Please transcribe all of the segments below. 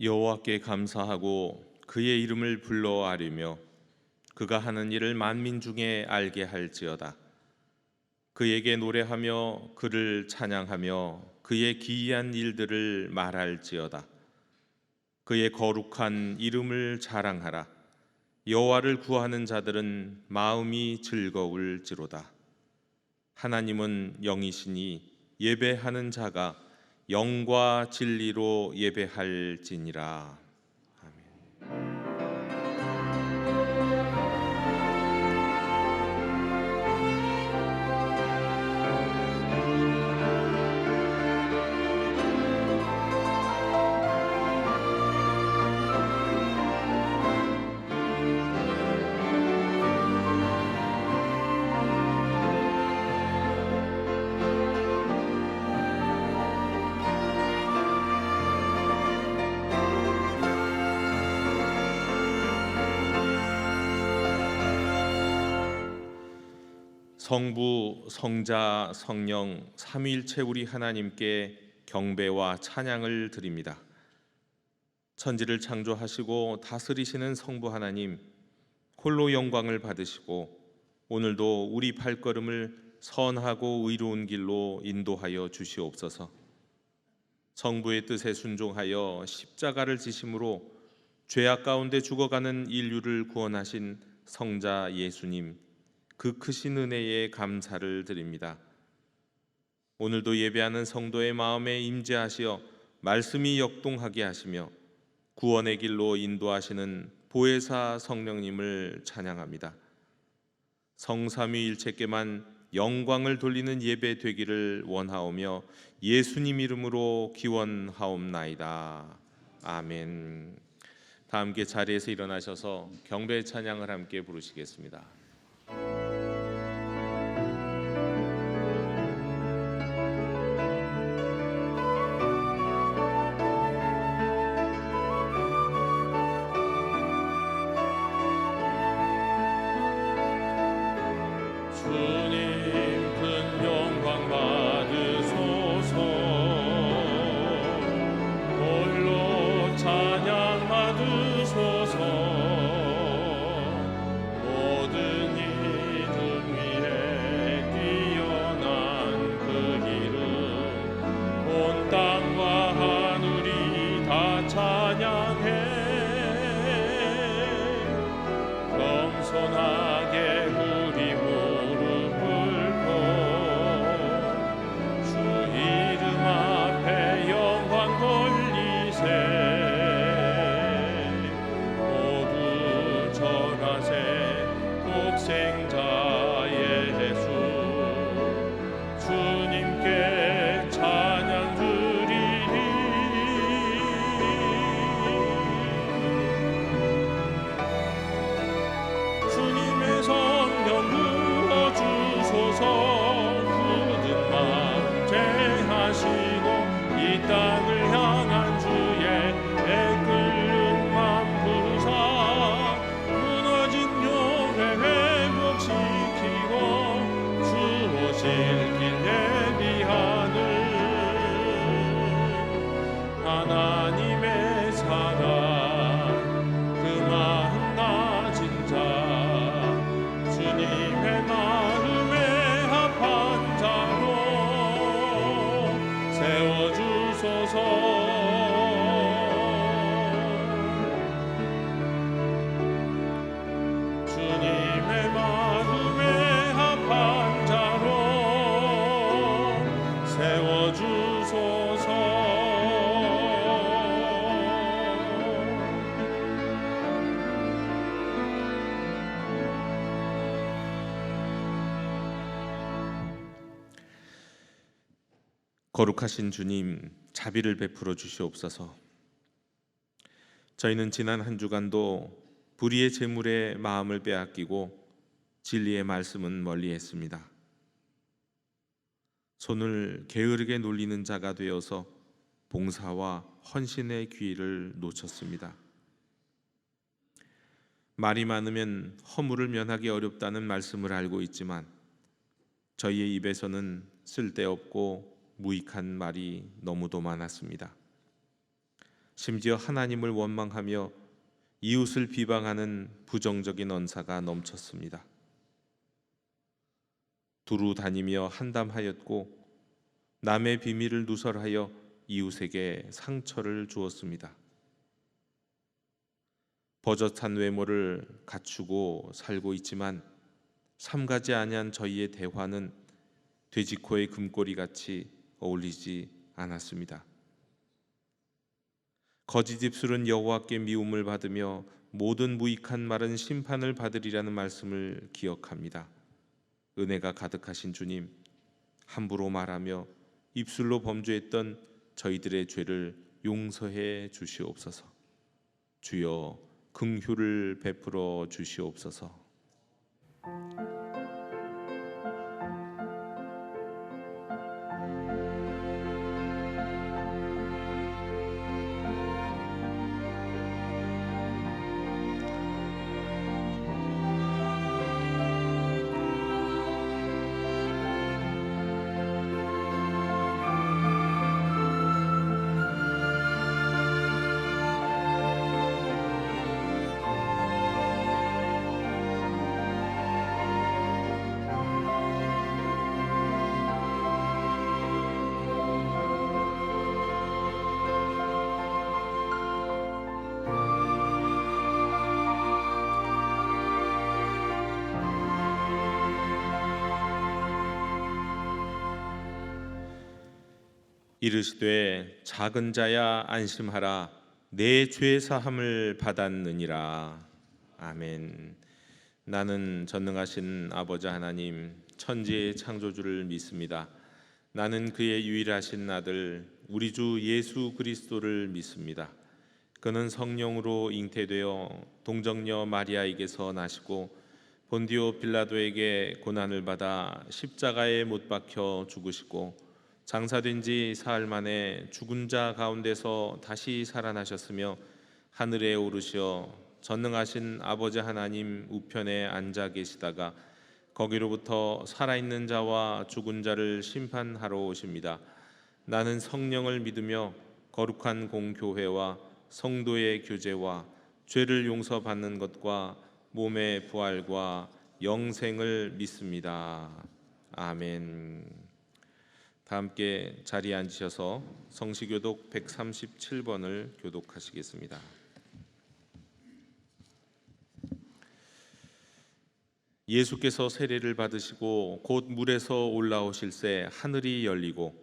여호와께 감사하고 그의 이름을 불러 아뢰며 그가 하는 일을 만민 중에 알게 할지어다. 그에게 노래하며 그를 찬양하며 그의 기이한 일들을 말할지어다. 그의 거룩한 이름을 자랑하라. 여호와를 구하는 자들은 마음이 즐거울지로다. 하나님은 영이시니 예배하는 자가 영과 진리로 예배할지니라. 성부, 성자, 성령 삼위일체 우리 하나님께 경배와 찬양을 드립니다. 천지를 창조하시고 다스리시는 성부 하나님, 홀로 영광을 받으시고 오늘도 우리 발걸음을 선하고 의로운 길로 인도하여 주시옵소서. 성부의 뜻에 순종하여 십자가를 지심으로 죄악 가운데 죽어가는 인류를 구원하신 성자 예수님, 그 크신 은혜에 감사를 드립니다. 오늘도 예배하는 성도의 마음에 임재하시어 말씀이 역동하게 하시며 구원의 길로 인도하시는 보혜사 성령님을 찬양합니다. 성삼위일체께만 영광을 돌리는 예배 되기를 원하오며 예수님 이름으로 기원하옵나이다. 아멘. 다 함께 자리에서 일어나셔서 경배 찬양을 함께 부르시겠습니다. 겸손하게 우리 무릎 꿇고 주 이름 앞에 영광 돌리세. 모두 절하세. 독생자 예수 주님께 찬양 드리리. 주님의 성령 부어주소서. 굳은 마음 제하시고 이 땅을 향한 주의 애끓는 맘 부사 무너진 교회 회복시키고 주 오실 길 예비하는 하나님의 사랑 그 마음 가진 자 주님의 마음에 합한 자로 세워주소서. 주님의 마음에 합한 자로 세워주소서. 거룩하신 주님, 자비를 베풀어 주시옵소서. 저희는 지난 한 주간도 불의의 재물에 마음을 빼앗기고 진리의 말씀은 멀리했습니다. 손을 게으르게 놀리는 자가 되어서 봉사와 헌신의 기회를 놓쳤습니다. 말이 많으면 허물을 면하기 어렵다는 말씀을 알고 있지만 저희의 입에서는 쓸데없고 무익한 말이 너무도 많았습니다. 심지어 하나님을 원망하며 이웃을 비방하는 부정적인 언사가 넘쳤습니다. 두루 다니며 한담하였고 남의 비밀을 누설하여 이웃에게 상처를 주었습니다. 버젓한 외모를 갖추고 살고 있지만 삼가지 아니한 저희의 대화는 돼지코의 금꼬리 같이 어울리지 않았습니다. 거짓 입술은 여호와께 미움을 받으며 모든 무익한 말은 심판을 받으리라는 말씀을 기억합니다. 은혜가 가득하신 주님, 함부로 말하며 입술로 범죄했던 저희들의 죄를 용서해 주시옵소서. 주여 긍휼을 베풀어 주시옵소서. 이르시되 작은 자야 안심하라, 내 죄 사함을 받았느니라. 아멘. 나는 전능하신 아버지 하나님, 천지의 창조주를 믿습니다. 나는 그의 유일하신 아들 우리 주 예수 그리스도를 믿습니다. 그는 성령으로 잉태되어 동정녀 마리아에게서 나시고 본디오 빌라도에게 고난을 받아 십자가에 못 박혀 죽으시고 장사된 지 사흘 만에 죽은 자 가운데서 다시 살아나셨으며 하늘에 오르시어 전능하신 아버지 하나님 우편에 앉아 계시다가 거기로부터 살아있는 자와 죽은 자를 심판하러 오십니다. 나는 성령을 믿으며 거룩한 공교회와 성도의 교제와 죄를 용서받는 것과 몸의 부활과 영생을 믿습니다. 아멘. 다 함께 자리에 앉으셔서 성시교독 137번을 교독하시겠습니다. 예수께서 세례를 받으시고 곧 물에서 올라오실새 하늘이 열리고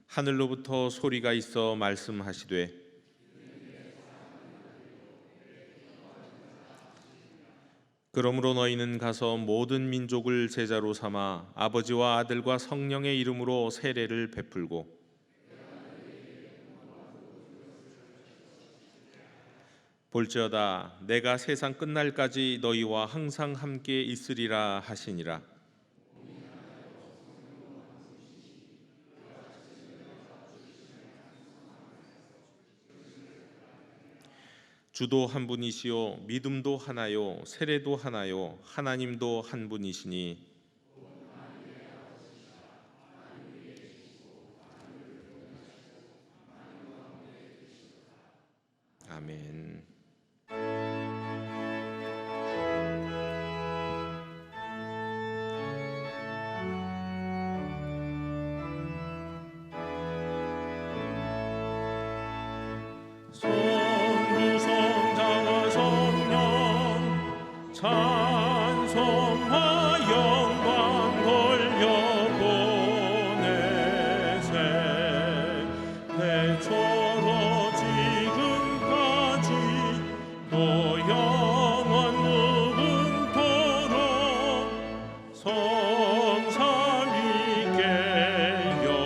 하늘로부터 소리가 있어 말씀하시되 그러므로 너희는 가서 모든 민족을 제자로 삼아 아버지와 아들과 성령의 이름으로 세례를 베풀고 볼지어다 내가 세상 끝날까지 너희와 항상 함께 있으리라 하시니라. 주도 한 분이시요 믿음도 하나요 세례도 하나요 하나님도 한 분이시니 아멘. 성부성자와 성령 찬송과 영광 돌려보내세 대초로 지금까지 또 영원 무궁토록 성삼위께 영광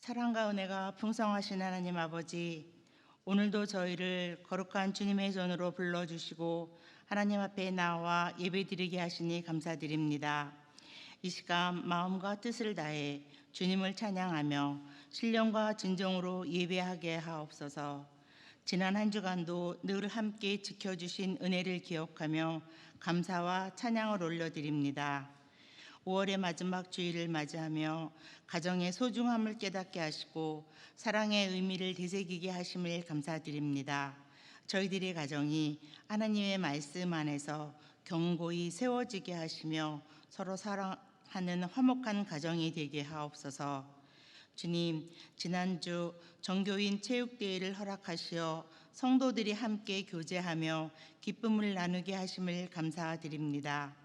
사랑과 은혜가 풍성하신 하나님 아버지, 오늘도 저희를 거룩한 주님의 전으로 불러주시고 하나님 앞에 나와 예배드리게 하시니 감사드립니다. 이 시간 마음과 뜻을 다해 주님을 찬양하며 신령과 진정으로 예배하게 하옵소서. 지난 한 주간도 늘 함께 지켜주신 은혜를 기억하며 감사와 찬양을 올려드립니다. 5월의 마지막 주일을 맞이하며 가정의 소중함을 깨닫게 하시고 사랑의 의미를 되새기게 하심을 감사드립니다. 저희들의 가정이 하나님의 말씀 안에서 견고히 세워지게 하시며 서로 사랑하는 화목한 가정이 되게 하옵소서. 주님, 지난주 정교인 체육대회를 허락하시어 성도들이 함께 교제하며 기쁨을 나누게 하심을 감사드립니다.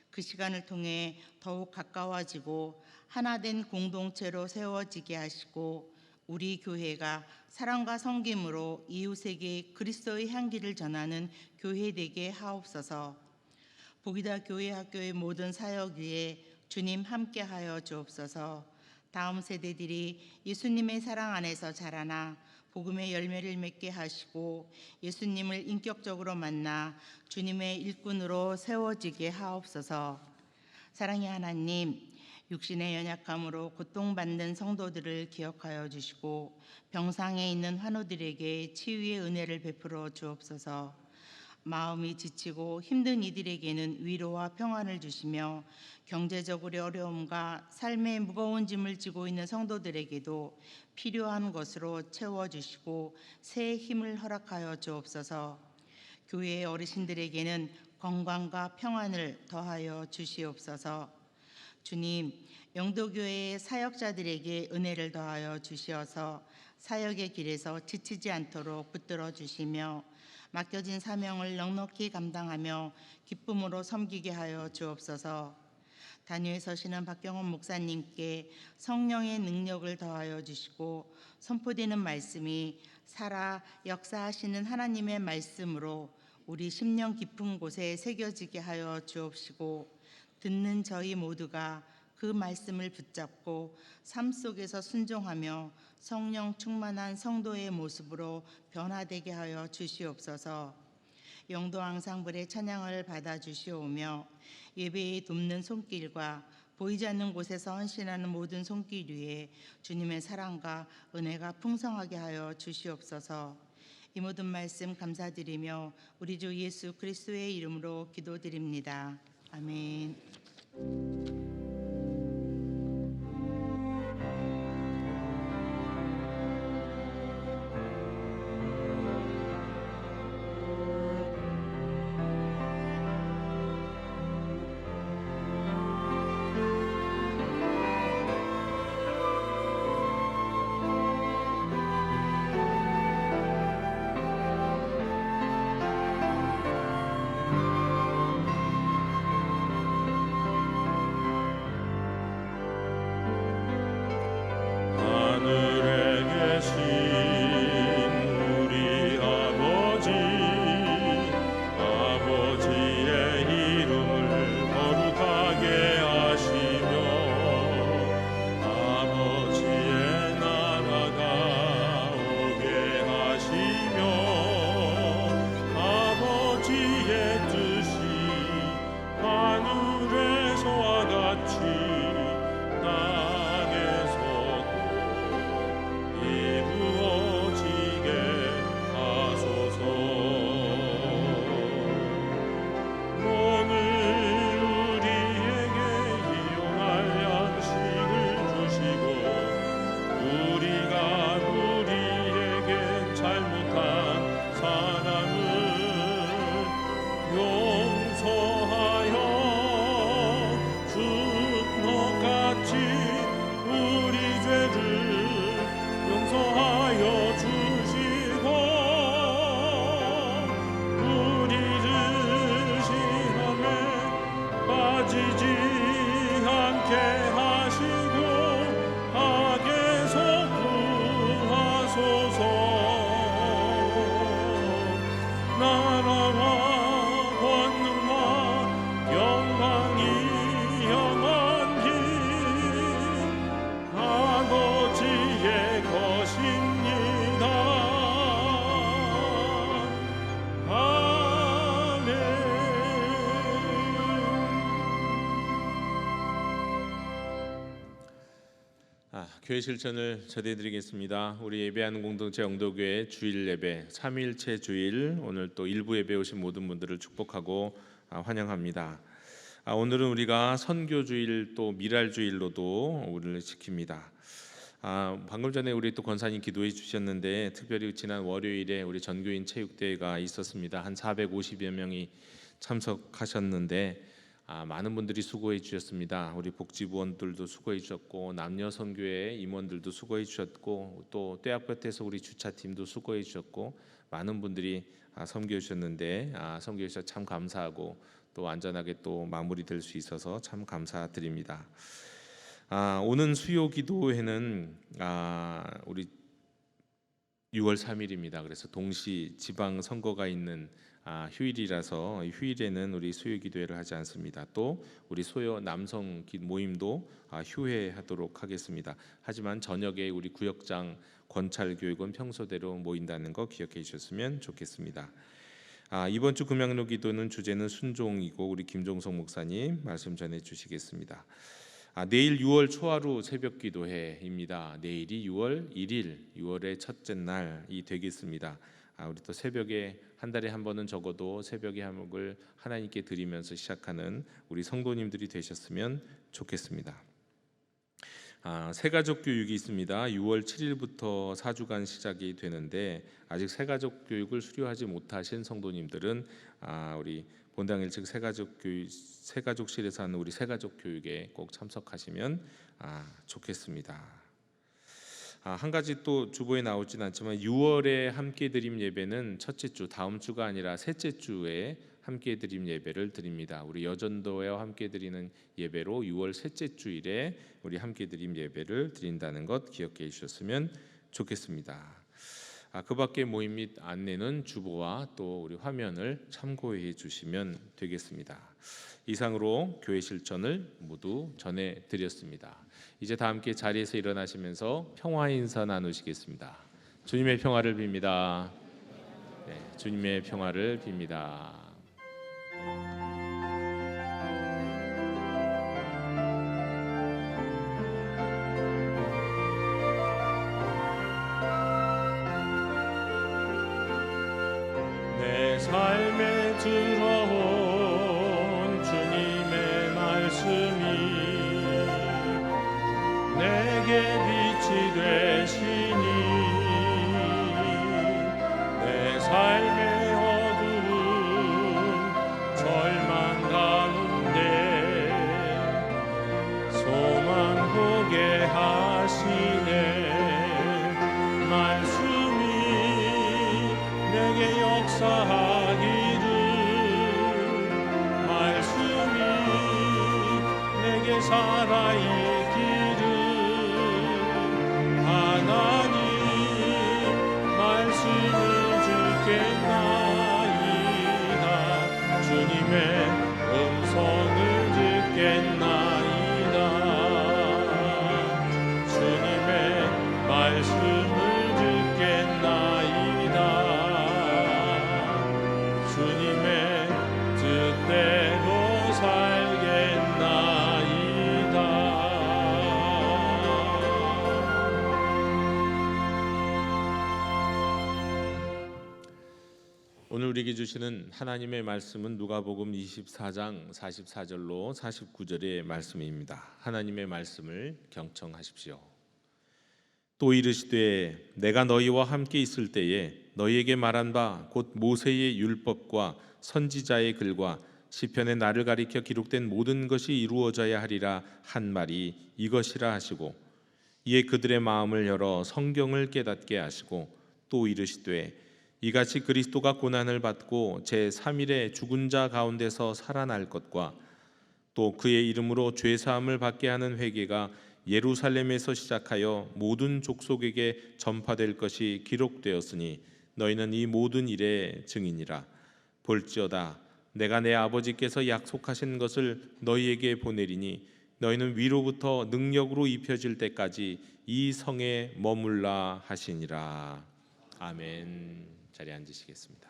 그 시간을 통해 더욱 가까워지고 하나된 공동체로 세워지게 하시고 우리 교회가 사랑과 섬김으로 이웃에게 그리스도의 향기를 전하는 교회 되게 하옵소서. 보기다 교회 학교의 모든 사역 위에 주님 함께하여 주옵소서. 다음 세대들이 예수님의 사랑 안에서 자라나 복음의 열매를 맺게 하시고 예수님을 인격적으로 만나 주님의 일꾼으로 세워지게 하옵소서. 사랑의 하나님, 육신의 연약함으로 고통받는 성도들을 기억하여 주시고 병상에 있는 환우들에게 치유의 은혜를 베풀어 주옵소서. 마음이 지치고 힘든 이들에게는 위로와 평안을 주시며 경제적으로 어려움과 삶의 무거운 짐을 지고 있는 성도들에게도 필요한 것으로 채워주시고 새 힘을 허락하여 주옵소서. 교회의 어르신들에게는 건강과 평안을 더하여 주시옵소서. 주님, 영도교회의 사역자들에게 은혜를 더하여 주시어서 사역의 길에서 지치지 않도록 붙들어 주시며 맡겨진 사명을 넉넉히 감당하며 기쁨으로 섬기게 하여 주옵소서. 단위에 서시는 박경원 목사님께 성령의 능력을 더하여 주시고 선포되는 말씀이 살아 역사하시는 하나님의 말씀으로 우리 심령 깊은 곳에 새겨지게 하여 주옵시고 듣는 저희 모두가 그 말씀을 붙잡고 삶 속에서 순종하며 성령 충만한 성도의 모습으로 변화되게 하여 주시옵소서. 영도 앙상블의 찬양을 받아 주시오며 예배에 돕는 손길과 보이지 않는 곳에서 헌신하는 모든 손길 위에 주님의 사랑과 은혜가 풍성하게 하여 주시옵소서. 이 모든 말씀 감사드리며 우리 주 예수 그리스도의 이름으로 기도드립니다. 아멘. 교회 실천을 전해드리겠습니다. 우리 예배하는 공동체 영도교회 주일 예배 3일째 주일, 오늘 또 일부 예배 오신 모든 분들을 축복하고 환영합니다. 오늘은 우리가 선교주일 또 미랄주일로도 우리를 지킵니다. 방금 전에 우리 또 권사님 기도해 주셨는데, 특별히 지난 월요일에 우리 전교인 체육대회가 있었습니다. 한 450여 명이 참석하셨는데 많은 분들이 수고해 주셨습니다. 우리 복지부원들도 수고해 주셨고, 남녀 선교회 임원들도 수고해 주셨고, 또 떼앞볕에서 우리 주차팀도 수고해 주셨고, 많은 분들이 섬겨 주셨는데 섬겨 주셔서 참 감사하고, 또 안전하게 또 마무리될 수 있어서 참 감사드립니다. 오는 수요 기도회는 우리 6월 3일입니다. 그래서 동시 지방 선거가 있는 휴일이라서 휴일에는 우리 수요 기도회를 하지 않습니다. 또 우리 소요 남성 모임도 휴회하도록 하겠습니다. 하지만 저녁에 우리 구역장 권찰 교육은 평소대로 모인다는 거 기억해 주셨으면 좋겠습니다. 이번 주 금양로 기도는 주제는 순종이고, 우리 김종석 목사님 말씀 전해 주시겠습니다. 내일 6월 초하루 새벽 기도회입니다. 내일이 6월 1일, 6월의 첫째 날이 되겠습니다. 우리 또 새벽에 한 달에 한 번은 적어도 새벽의 한목을 하나님께 드리면서 시작하는 우리 성도님들이 되셨으면 좋겠습니다. 새가족 교육이 있습니다. 6월 7일부터 4주간 시작이 되는데, 아직 새가족 교육을 수료하지 못하신 성도님들은 우리 본당 1층 새가족실에서 하는 우리 새가족 교육에 꼭 참석하시면 좋겠습니다. 한 가지 또 주보에 나오진 않지만 6월에 함께 드림 예배는 첫째 주, 다음 주가 아니라 셋째 주에 함께 드림 예배를 드립니다. 우리 여전도회와 함께 드리는 예배로 6월 셋째 주일에 우리 함께 드림 예배를 드린다는 것 기억해 주셨으면 좋겠습니다. 그 밖에 모임 및 안내는 주보와 또 우리 화면을 참고해 주시면 되겠습니다. 이상으로 교회 실천을 모두 전해 드렸습니다. 이제 다 함께 자리에서 일어나시면서 평화 인사 나누시겠습니다. 주님의 평화를 빕니다. 주님의 평화를 빕니다. 내 삶에 들어온 주님의 말씀이 내게 빛이 되시니, 내 삶의 어두운 절망 가운데 소망 보게 하시네. 말씀이 내게 역사하기를, 말씀이 내게 살아있기를, 하나님 말씀을 듣겠나이다. 주님의 음성을 듣겠나이다. 주님의 말씀을 듣겠나이다. 주님의 뜻대로 살겠나이다. 오늘 우리에게 주시는 하나님의 말씀은 누가복음 24장 44절로 49절의 말씀입니다. 하나님의 말씀을 경청하십시오. 또 이르시되 내가 너희와 함께 있을 때에 너희에게 말한 바 곧 모세의 율법과 선지자의 글과 시편에 나를 가리켜 기록된 모든 것이 이루어져야 하리라 한 말이 이것이라 하시고, 이에 그들의 마음을 열어 성경을 깨닫게 하시고, 또 이르시되 이같이 그리스도가 고난을 받고 제3일에 죽은 자 가운데서 살아날 것과 또 그의 이름으로 죄 사함을 받게 하는 회개가 예루살렘에서 시작하여 모든 족속에게 전파될 것이 기록되었으니 너희는 이 모든 일의 증인이라. 볼지어다 내가 내 아버지께서 약속하신 것을 너희에게 보내리니 너희는 위로부터 능력으로 입혀질 때까지 이 성에 머물라 하시니라. 아멘. 자리에 앉으시겠습니다.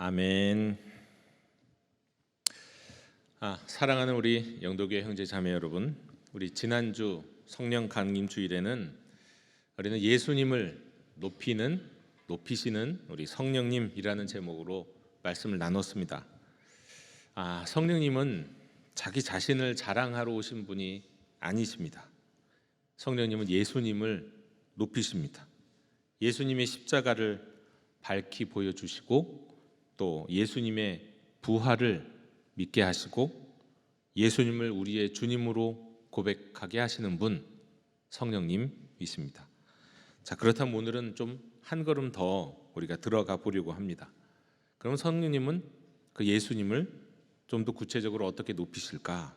아멘. 사랑하는 우리 영도교회 형제 자매 여러분, 우리 지난주 성령 강림 주일에는 우리는 예수님을 높이시는 우리 성령님이라는 제목으로 말씀을 나눴습니다. 성령님은 자기 자신을 자랑하러 오신 분이 아니십니다. 성령님은 예수님을 높이십니다. 예수님의 십자가를 밝히 보여주시고 또 예수님의 부활을 믿게 하시고 예수님을 우리의 주님으로 고백하게 하시는 분, 성령님이십니다. 자, 그렇다면 오늘은 좀 한 걸음 더 우리가 들어가 보려고 합니다. 그럼 성령님은 그 예수님을 좀 더 구체적으로 어떻게 높이실까?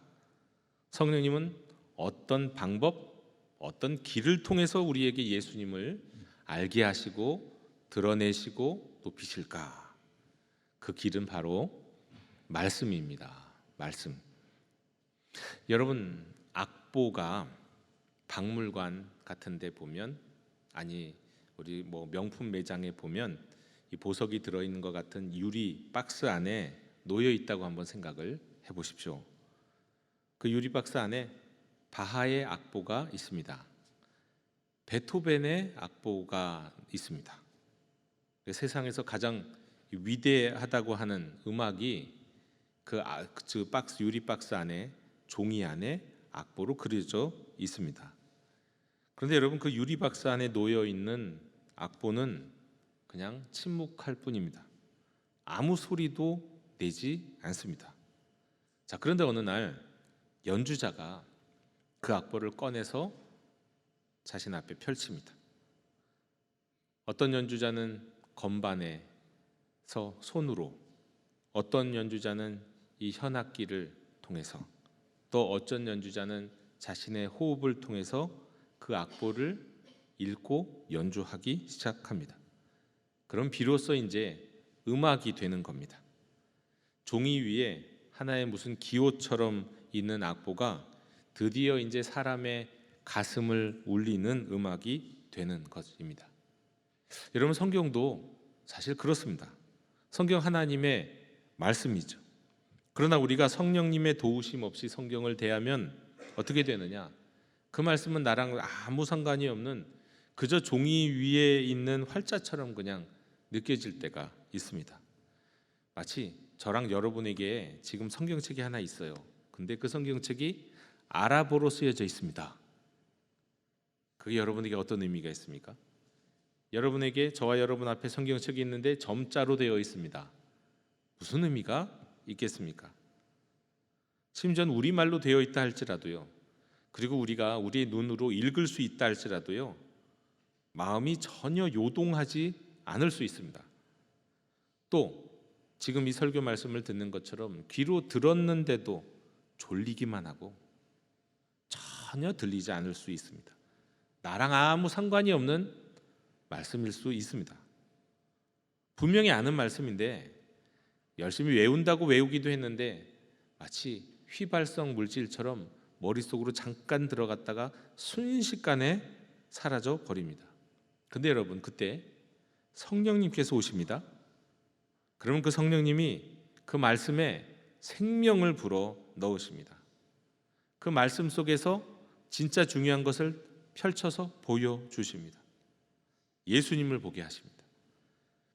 성령님은 어떤 방법, 어떤 길을 통해서 우리에게 예수님을 알게 하시고 드러내시고 높이실까? 그 길은 바로 말씀입니다. 말씀. 여러분, 악보가 박물관 같은 데 보면, 우리 명품 매장에 보면 이 보석이 들어있는 것 같은 유리 박스 안에 놓여 있다고 한번 생각을 해보십시오. 그 유리 박스 안에 바하의 악보가 있습니다. 베토벤의 악보가 있습니다. 세상에서 가장 위대하다고 하는 음악이 그 유리 박스 안에, 종이 안에 악보로 그려져 있습니다. 그런데 여러분, 그 유리 박스 안에 놓여 있는 악보는 그냥 침묵할 뿐입니다. 아무 소리도 내지 않습니다. 자, 그런데 어느 날 연주자가 그 악보를 꺼내서 자신 앞에 펼칩니다. 어떤 연주자는 건반에서 손으로, 어떤 연주자는 이 현악기를 통해서, 또 어떤 연주자는 자신의 호흡을 통해서 그 악보를 읽고 연주하기 시작합니다. 그럼 비로소 이제 음악이 되는 겁니다. 종이 위에 하나의 무슨 기호처럼 있는 악보가 드디어 이제 사람의 가슴을 울리는 음악이 되는 것입니다. 여러분, 성경도 사실 그렇습니다. 성경 하나님의 말씀이죠. 그러나 우리가 성령님의 도우심 없이 성경을 대하면 어떻게 되느냐? 그 말씀은 나랑 아무 상관이 없는 그저 종이 위에 있는 활자처럼 그냥 느껴질 때가 있습니다. 마치 저랑 여러분에게 지금 성경책이 하나 있어요. 근데 그 성경책이 아랍어로 쓰여져 있습니다. 그게 여러분에게 어떤 의미가 있습니까? 여러분에게, 저와 여러분 앞에 성경책이 있는데 점자로 되어 있습니다. 무슨 의미가 있겠습니까? 심지어 우리말로 되어 있다 할지라도요, 그리고 우리가 우리의 눈으로 읽을 수 있다 할지라도요, 마음이 전혀 요동하지 않을 수 있습니다. 또 지금 이 설교 말씀을 듣는 것처럼 귀로 들었는데도 졸리기만 하고 전혀 들리지 않을 수 있습니다. 나랑 아무 상관이 없는 말씀일 수 있습니다. 분명히 아는 말씀인데 열심히 외운다고 외우기도 했는데 마치 휘발성 물질처럼 머릿속으로 잠깐 들어갔다가 순식간에 사라져 버립니다. 근데 여러분, 그때 성령님께서 오십니다. 그러면 그 성령님이 그 말씀에 생명을 불어 넣으십니다. 그 말씀 속에서 진짜 중요한 것을 펼쳐서 보여주십니다. 예수님을 보게 하십니다.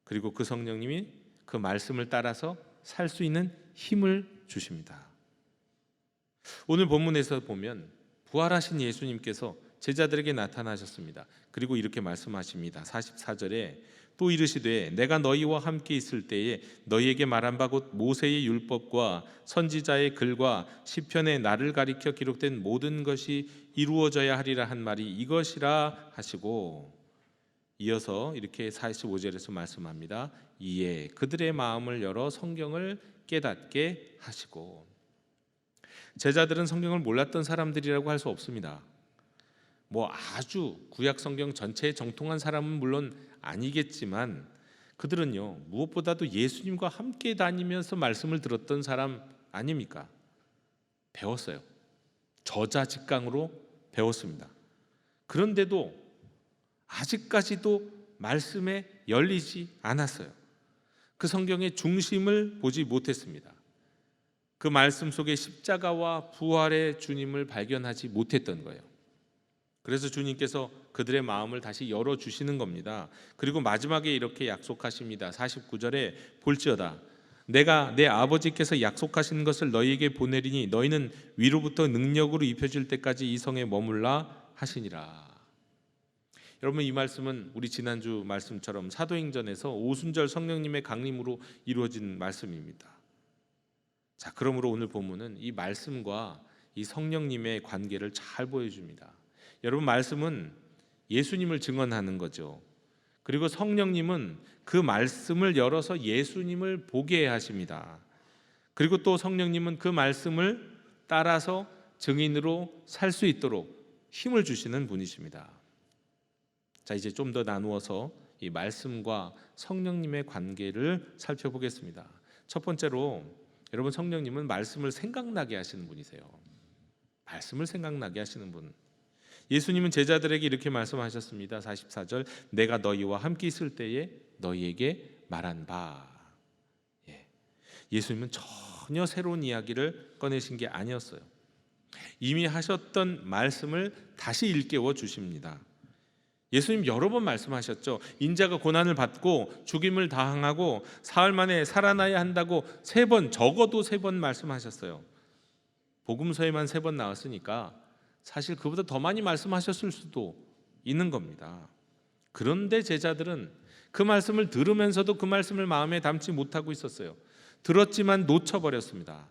그리고 그 성령님이 그 말씀을 따라서 살 수 있는 힘을 주십니다. 오늘 본문에서 보면 부활하신 예수님께서 제자들에게 나타나셨습니다. 그리고 이렇게 말씀하십니다. 44절에 또 이르시되 내가 너희와 함께 있을 때에 너희에게 말한 바 곧 모세의 율법과 선지자의 글과 시편에 나를 가리켜 기록된 모든 것이 이루어져야 하리라 한 말이 이것이라 하시고, 이어서 이렇게 45절에서 말씀합니다. 이에 그들의 마음을 열어 성경을 깨닫게 하시고. 제자들은 성경을 몰랐던 사람들이라고 할 수 없습니다. 아주 구약 성경 전체에 정통한 사람은 물론 아니겠지만 그들은요, 무엇보다도 예수님과 함께 다니면서 말씀을 들었던 사람 아닙니까? 배웠어요. 저자직강으로 배웠습니다. 그런데도 아직까지도 말씀에 열리지 않았어요. 그 성경의 중심을 보지 못했습니다. 그 말씀 속에 십자가와 부활의 주님을 발견하지 못했던 거예요. 그래서 주님께서 그들의 마음을 다시 열어주시는 겁니다. 그리고 마지막에 이렇게 약속하십니다. 49절에 볼지어다 내가 내 아버지께서 약속하신 것을 너희에게 보내리니 너희는 위로부터 능력으로 입혀질 때까지 이 성에 머물라 하시니라. 여러분, 이 말씀은 우리 지난주 말씀처럼 사도행전에서 오순절 성령님의 강림으로 이루어진 말씀입니다. 자, 그러므로 오늘 본문은 이 말씀과 이 성령님의 관계를 잘 보여줍니다. 여러분, 말씀은 예수님을 증언하는 거죠. 그리고 성령님은 그 말씀을 열어서 예수님을 보게 하십니다. 그리고 또 성령님은 그 말씀을 따라서 증인으로 살 수 있도록 힘을 주시는 분이십니다. 자, 이제 좀 더 나누어서 이 말씀과 성령님의 관계를 살펴보겠습니다. 첫 번째로, 여러분, 성령님은 말씀을 생각나게 하시는 분이세요. 말씀을 생각나게 하시는 분. 예수님은 제자들에게 이렇게 말씀하셨습니다. 44절 내가 너희와 함께 있을 때에 너희에게 말한 바. 예수님은 전혀 새로운 이야기를 꺼내신 게 아니었어요. 이미 하셨던 말씀을 다시 일깨워 주십니다. 예수님 여러 번 말씀하셨죠. 인자가 고난을 받고 죽임을 당하고 사흘 만에 살아나야 한다고 적어도 세 번 말씀하셨어요. 복음서에만 3번 나왔으니까 사실 그보다 더 많이 말씀하셨을 수도 있는 겁니다. 그런데 제자들은 그 말씀을 들으면서도 그 말씀을 마음에 담지 못하고 있었어요. 들었지만 놓쳐버렸습니다.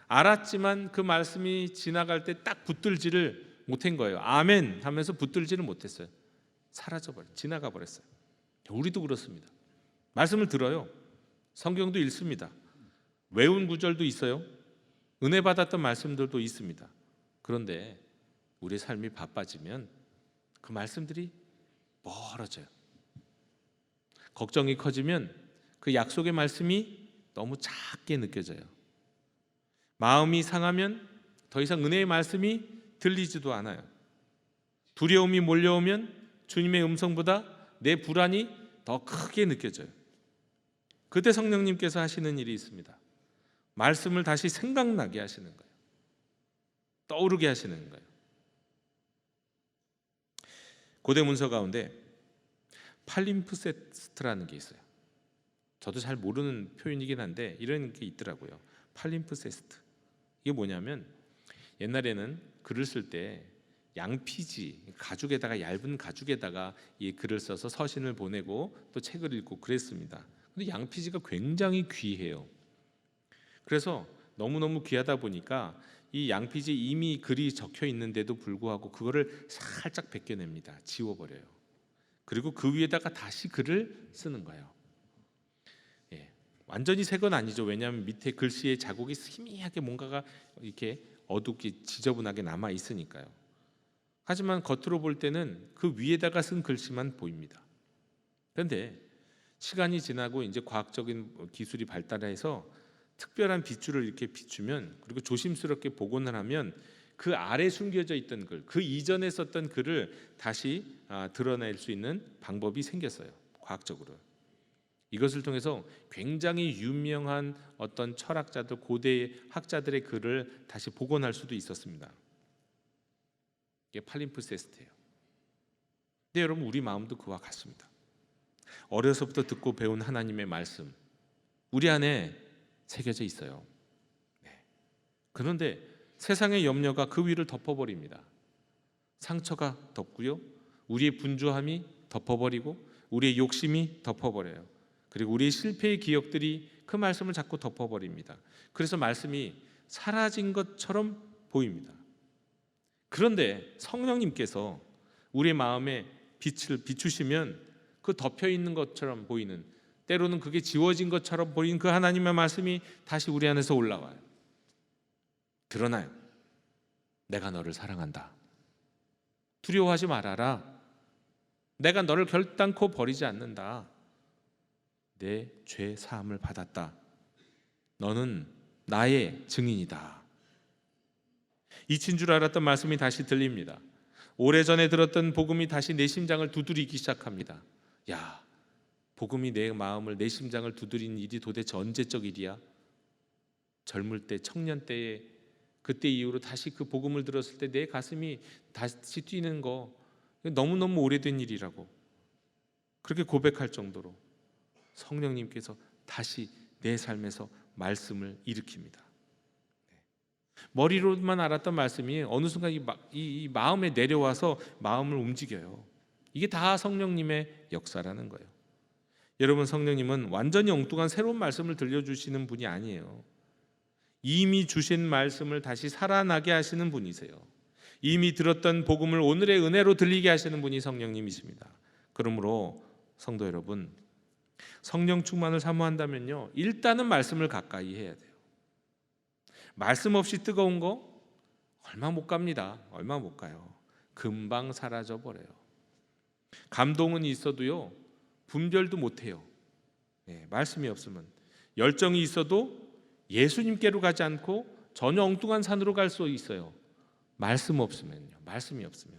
알았지만 그 말씀이 지나갈 때 딱 붙들지를 못한 거예요. 아멘 하면서 붙들지를 못했어요. 지나가 버렸어요. 우리도 그렇습니다. 말씀을 들어요. 성경도 읽습니다. 외운 구절도 있어요. 은혜 받았던 말씀들도 있습니다. 그런데 우리의 삶이 바빠지면 그 말씀들이 멀어져요. 걱정이 커지면 그 약속의 말씀이 너무 작게 느껴져요. 마음이 상하면 더 이상 은혜의 말씀이 들리지도 않아요. 두려움이 몰려오면 주님의 음성보다 내 불안이 더 크게 느껴져요. 그때 성령님께서 하시는 일이 있습니다. 말씀을 다시 생각나게 하시는 거예요. 떠오르게 하시는 거예요. 고대 문서 가운데 팔림프세스트라는 게 있어요. 저도 잘 모르는 표현이긴 한데 이런 게 있더라고요. 팔림프세스트. 이게 뭐냐면 옛날에는 글을 쓸 때 양피지 가죽에다가, 얇은 가죽에다가 이 글을 써서 서신을 보내고 또 책을 읽고 그랬습니다. 근데 양피지가 굉장히 귀해요. 그래서 너무너무 귀하다 보니까 이 양피지에 이미 글이 적혀 있는데도 불구하고 그거를 살짝 벗겨냅니다. 지워버려요. 그리고 그 위에다가 다시 글을 쓰는 거예요. 완전히 새 건 아니죠. 왜냐하면 밑에 글씨의 자국이 희미하게 뭔가가 이렇게 어둡게 지저분하게 남아 있으니까요. 하지만 겉으로 볼 때는 그 위에다가 쓴 글씨만 보입니다. 그런데 시간이 지나고 이제 과학적인 기술이 발달해서 특별한 빗줄을 이렇게 비추면, 그리고 조심스럽게 복원을 하면 그 아래 숨겨져 있던 글, 그 이전에 썼던 글을 다시 드러낼 수 있는 방법이 생겼어요. 과학적으로. 이것을 통해서 굉장히 유명한 어떤 철학자들, 고대 학자들의 글을 다시 복원할 수도 있었습니다. 이게 팔림프세스트예요. 근데 여러분, 우리 마음도 그와 같습니다. 어려서부터 듣고 배운 하나님의 말씀 우리 안에 새겨져 있어요. 그런데 세상의 염려가 그 위를 덮어버립니다. 상처가 덮고요, 우리의 분주함이 덮어버리고 우리의 욕심이 덮어버려요. 그리고 우리의 실패의 기억들이 그 말씀을 자꾸 덮어버립니다. 그래서 말씀이 사라진 것처럼 보입니다. 그런데 성령님께서 우리의 마음에 빛을 비추시면 그 덮여 있는 것처럼 보이는, 때로는 그게 지워진 것처럼 보이는 그 하나님의 말씀이 다시 우리 안에서 올라와요. 드러나요. 내가 너를 사랑한다. 두려워하지 말아라. 내가 너를 결단코 버리지 않는다. 내 죄 사함을 받았다. 너는 나의 증인이다. 잊힌 줄 알았던 말씀이 다시 들립니다. 오래전에 들었던 복음이 다시 내 심장을 두드리기 시작합니다. 야, 복음이 내 마음을, 내 심장을 두드린 일이 도대체 언제적 일이야? 젊을 때, 청년 때에, 그때 이후로 다시 그 복음을 들었을 때 내 가슴이 다시 뛰는 거 너무너무 오래된 일이라고 그렇게 고백할 정도로 성령님께서 다시 내 삶에서 말씀을 일으킵니다. 머리로만 알았던 말씀이 어느 순간 이 마음에 내려와서 마음을 움직여요. 이게 다 성령님의 역사라는 거예요. 여러분, 성령님은 완전히 엉뚱한 새로운 말씀을 들려주시는 분이 아니에요. 이미 주신 말씀을 다시 살아나게 하시는 분이세요. 이미 들었던 복음을 오늘의 은혜로 들리게 하시는 분이 성령님이십니다. 그러므로 성도 여러분, 성령 충만을 사모한다면요, 일단은 말씀을 가까이 해야 돼요. 말씀 없이 뜨거운 거 얼마 못 갑니다. 얼마 못 가요. 금방 사라져 버려요. 감동은 있어도요, 분별도 못 해요. 말씀이 없으면 열정이 있어도 예수님께로 가지 않고 전혀 엉뚱한 산으로 갈 수 있어요. 말씀 없으면요. 말씀이 없으면.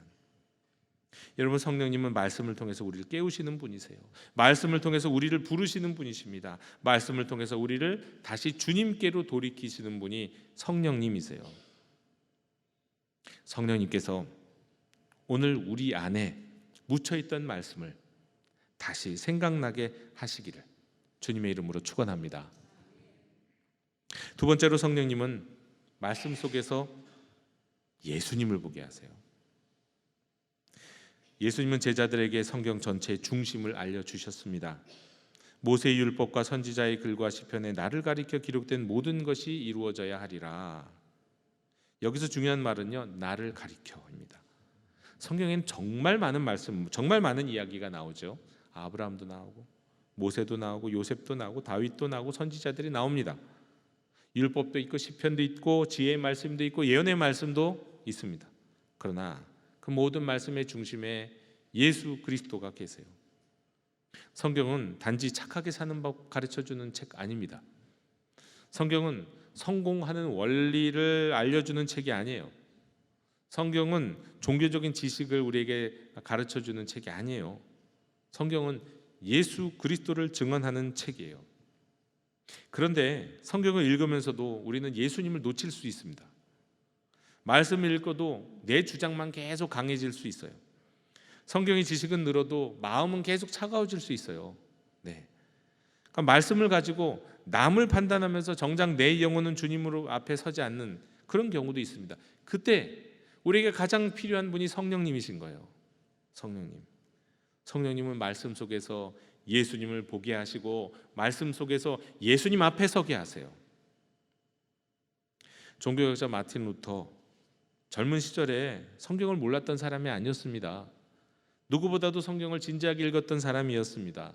여러분, 성령님은 말씀을 통해서 우리를 깨우시는 분이세요. 말씀을 통해서 우리를 부르시는 분이십니다. 말씀을 통해서 우리를 다시 주님께로 돌이키시는 분이 성령님이세요. 성령님께서 오늘 우리 안에 묻혀있던 말씀을 다시 생각나게 하시기를 주님의 이름으로 축원합니다. 두 번째로, 성령님은 말씀 속에서 예수님을 보게 하세요. 예수님은 제자들에게 성경 전체의 중심을 알려주셨습니다. 모세의 율법과 선지자의 글과 시편에 나를 가리켜 기록된 모든 것이 이루어져야 하리라. 여기서 중요한 말은요, 나를 가리켜입니다. 성경에는 정말 많은 말씀, 정말 많은 이야기가 나오죠. 아브라함도 나오고 모세도 나오고 요셉도 나오고 다윗도 나오고 선지자들이 나옵니다. 율법도 있고 시편도 있고 지혜의 말씀도 있고 예언의 말씀도 있습니다. 그러나 그 모든 말씀의 중심에 예수 그리스도가 계세요. 성경은 단지 착하게 사는 법 가르쳐주는 책 아닙니다. 성경은 성공하는 원리를 알려주는 책이 아니에요. 성경은 종교적인 지식을 우리에게 가르쳐주는 책이 아니에요. 성경은 예수 그리스도를 증언하는 책이에요. 그런데 성경을 읽으면서도 우리는 예수님을 놓칠 수 있습니다. 말씀을 읽어도 내 주장만 계속 강해질 수 있어요. 성경의 지식은 늘어도 마음은 계속 차가워질 수 있어요. 그러니까 말씀을 가지고 남을 판단하면서 정작 내 영혼은 주님으로 앞에 서지 않는 그런 경우도 있습니다. 그때 우리에게 가장 필요한 분이 성령님이신 거예요. 성령님은 말씀 속에서 예수님을 보게 하시고 말씀 속에서 예수님 앞에 서게 하세요. 종교학자 마틴 루터, 젊은 시절에 성경을 몰랐던 사람이 아니었습니다. 누구보다도 성경을 진지하게 읽었던 사람이었습니다.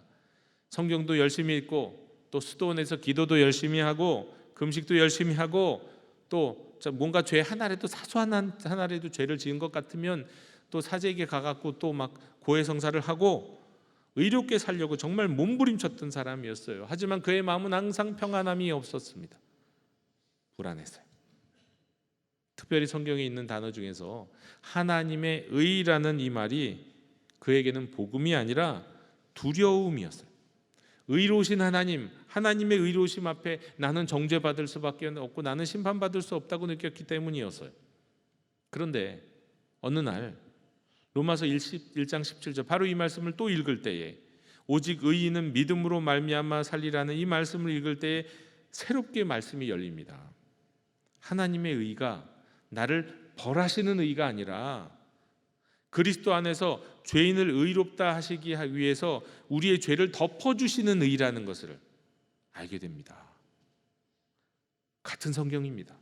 성경도 열심히 읽고 또 수도원에서 기도도 열심히 하고 금식도 열심히 하고 또 뭔가 죄 하나라도 사소한 하나라도 죄를 지은 것 같으면 또 사제에게 가갖고 또 막 고해성사를 하고 의롭게 살려고 정말 몸부림쳤던 사람이었어요. 하지만 그의 마음은 항상 평안함이 없었습니다. 불안했어요. 특별히 성경에 있는 단어 중에서 하나님의 의라는 이 말이 그에게는 복음이 아니라 두려움이었어요. 의로우신 하나님의 의로우심 앞에 나는 정죄받을 수밖에 없고 나는 심판받을 수 없다고 느꼈기 때문이었어요. 그런데 어느 날 로마서 1장 17절 바로 이 말씀을 또 읽을 때에 오직 의인은 믿음으로 말미암아 살리라는 이 말씀을 읽을 때에 새롭게 말씀이 열립니다. 하나님의 의가 나를 벌하시는 의가 아니라 그리스도 안에서 죄인을 의롭다 하시기 위해서 우리의 죄를 덮어주시는 의라는 것을 알게 됩니다. 같은 성경입니다.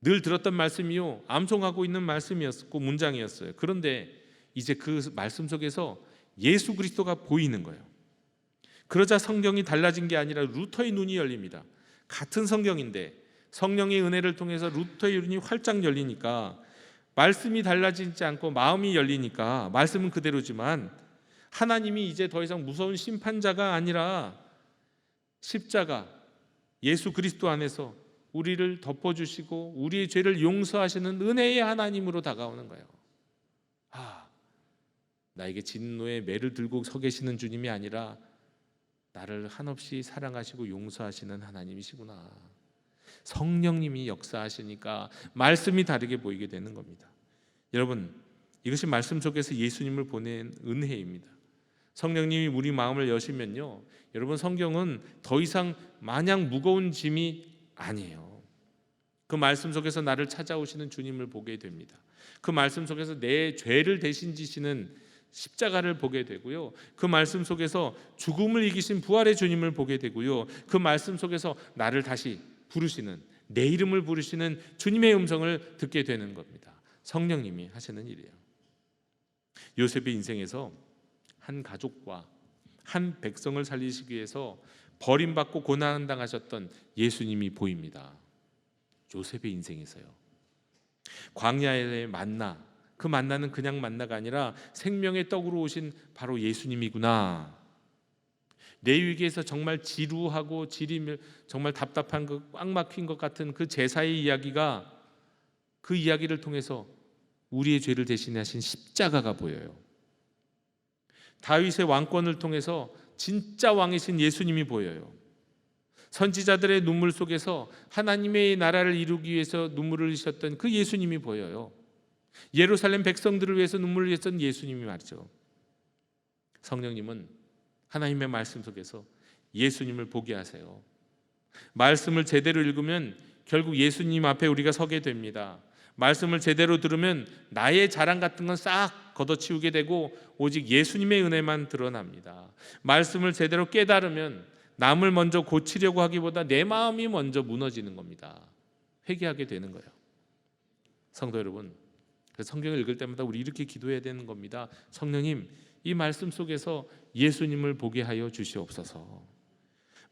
늘 들었던 말씀이요, 암송하고 있는 말씀이었고 문장이었어요. 그런데 이제 그 말씀 속에서 예수 그리스도가 보이는 거예요. 그러자 성경이 달라진 게 아니라 루터의 눈이 열립니다. 같은 성경인데 성령의 은혜를 통해서 루터의 눈이 활짝 열리니까 말씀이 달라지지 않고 마음이 열리니까 말씀은 그대로지만 하나님이 이제 더 이상 무서운 심판자가 아니라 십자가 예수 그리스도 안에서 우리를 덮어주시고 우리의 죄를 용서하시는 은혜의 하나님으로 다가오는 거예요. 나에게 진노의 매를 들고 서 계시는 주님이 아니라 나를 한없이 사랑하시고 용서하시는 하나님이시구나. 성령님이 역사하시니까 말씀이 다르게 보이게 되는 겁니다. 여러분, 이것이 말씀 속에서 예수님을 보낸 은혜입니다. 성령님이 우리 마음을 여시면요, 여러분, 성경은 더 이상 마냥 무거운 짐이 아니에요. 그 말씀 속에서 나를 찾아오시는 주님을 보게 됩니다. 그 말씀 속에서 내 죄를 대신 지시는 십자가를 보게 되고요, 그 말씀 속에서 죽음을 이기신 부활의 주님을 보게 되고요, 그 말씀 속에서 나를 다시 부르시는, 내 이름을 부르시는 주님의 음성을 듣게 되는 겁니다. 성령님이 하시는 일이에요. 요셉의 인생에서 한 가족과 한 백성을 살리시기 위해서 버림받고 고난당하셨던 예수님이 보입니다. 요셉의 인생에서요, 광야의 만나, 그 만나는 그냥 만나가 아니라 생명의 떡으로 오신 바로 예수님이구나. 내 위기에서 정말 지루하고 정말 답답한 그 꽉 막힌 것 같은 그 제사의 이야기가, 그 이야기를 통해서 우리의 죄를 대신하신 십자가가 보여요. 다윗의 왕권을 통해서 진짜 왕이신 예수님이 보여요. 선지자들의 눈물 속에서 하나님의 나라를 이루기 위해서 눈물을 흘리셨던 그 예수님이 보여요. 예루살렘 백성들을 위해서 눈물을 흘렸던 예수님이 말이죠. 성령님은 하나님의 말씀 속에서 예수님을 보게 하세요. 말씀을 제대로 읽으면 결국 예수님 앞에 우리가 서게 됩니다. 말씀을 제대로 들으면 나의 자랑 같은 건 싹 걷어치우게 되고 오직 예수님의 은혜만 드러납니다. 말씀을 제대로 깨달으면 남을 먼저 고치려고 하기보다 내 마음이 먼저 무너지는 겁니다. 회개하게 되는 거예요. 성도 여러분, 성경을 읽을 때마다 우리 이렇게 기도해야 되는 겁니다. 성령님, 이 말씀 속에서 예수님을 보게 하여 주시옵소서.